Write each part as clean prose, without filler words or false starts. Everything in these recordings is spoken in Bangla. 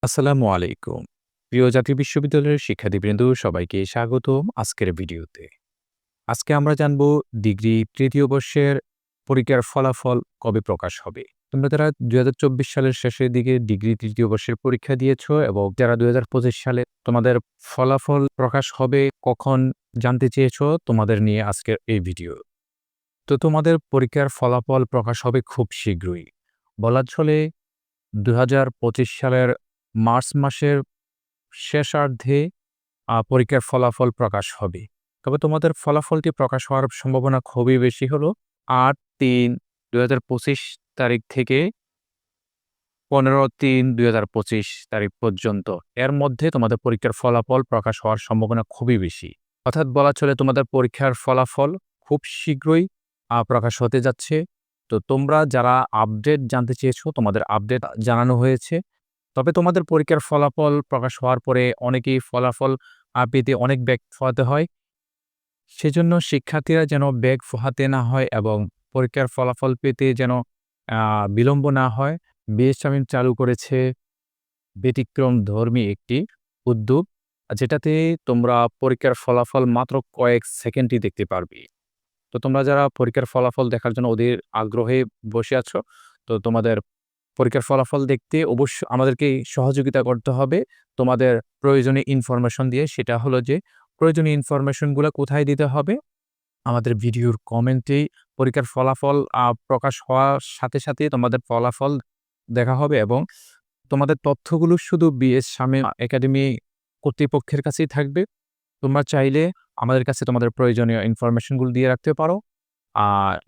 আসসালামু আলাইকুম। প্রিয় জাতীয় বিশ্ববিদ্যালয়ের শিক্ষার্থীবৃন্দ সবাইকে স্বাগতম আজকের ভিডিওতে। আজকে আমরা জানব ডিগ্রি ৩য় বর্ষের পরীক্ষার ফলাফল কবে প্রকাশ হবে। তোমরা যারা ২০২৪ সালের শেষের দিকে ডিগ্রি ৩য় বর্ষের পরীক্ষা দিয়েছো এবং যারা ২০২৫ সালে তোমাদের ফলাফল প্রকাশ হবে কখন জানতে চেয়েছো, তোমাদের নিয়ে আজকের এই ভিডিও। তো তোমাদের পরীক্ষার ফলাফল প্রকাশ হবে খুব শীঘ্রই। বলা চলে ২০২৫ সালের মার্চ মাসের শেষার্ধে পরীক্ষার ফলাফল প্রকাশ হবে। তবে তোমাদের ফলাফলটি প্রকাশ হওয়ার সম্ভাবনা খুবই বেশি হলো ৮-৩-২০২৫ তারিখ থেকে ১৫-৩-২০২৫ তারিখ পর্যন্ত। এর মধ্যে তোমাদের পরীক্ষার ফলাফল প্রকাশ হওয়ার সম্ভাবনা খুবই বেশি। অর্থাৎ বলা চলে তোমাদের পরীক্ষার ফলাফল খুব শীঘ্রই প্রকাশ হতে যাচ্ছে। তো তোমরা যারা আপডেট জানতে চেয়েছো, তোমাদের আপডেট জানানো হয়েছে। তবে তোমাদের পরীক্ষার ফলাফল প্রকাশ হওয়ার পরে অনেকেই ফলাফল পেতে অনেক ব্যাগ পোহাতে হয়। সেজন্য শিক্ষার্থীরা যেন ব্যাগ পোহাতে না হয় এবং পরীক্ষার ফলাফল পেতে যেন আ বিলম্ব না হয়, বিএসআমিন চালু করেছে ব্যতিক্রমধর্মী একটি উদ্যোগ, যেটাতে তোমরা পরীক্ষার ফলাফল মাত্র কয়েক সেকেন্ডই দেখতে পারবে। তো তোমরা যারা পরীক্ষার ফলাফল দেখার জন্য অধীর আগ্রহে বসে আছো, তো তোমাদের পরীক্ষার ফলাফল দেখতে আমাদেরকে সহযোগিতা করতে হবে তোমাদের প্রয়োজনীয় ইনফরমেশন দিয়ে। সেটা হলো যে প্রয়োজনীয় ইনফরমেশনগুলা কোথায় দিতে হবে? আমাদের ভিডিওর কমেন্টেই পরীক্ষার ফলাফল প্রকাশ হওয়ার সাথে, সাথে তোমাদের ফলাফল দেখা হবে এবং তোমাদের তথ্যগুলো শুধু বিএস শামীম একাডেমি কর্তৃপক্ষের কাছেই থাকবে। তোমরা চাইলে আমাদের কাছে তোমাদের প্রয়োজনীয় ইনফরমেশনগুলো দিয়ে রাখতে পারো।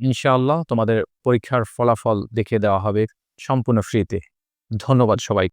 ইনশাআল্লাহ তোমাদের পরীক্ষার ফলাফল দেখিয়ে দেওয়া হবে সম্পূর্ণ ফ্রিতে। ধন্যবাদ সবাই।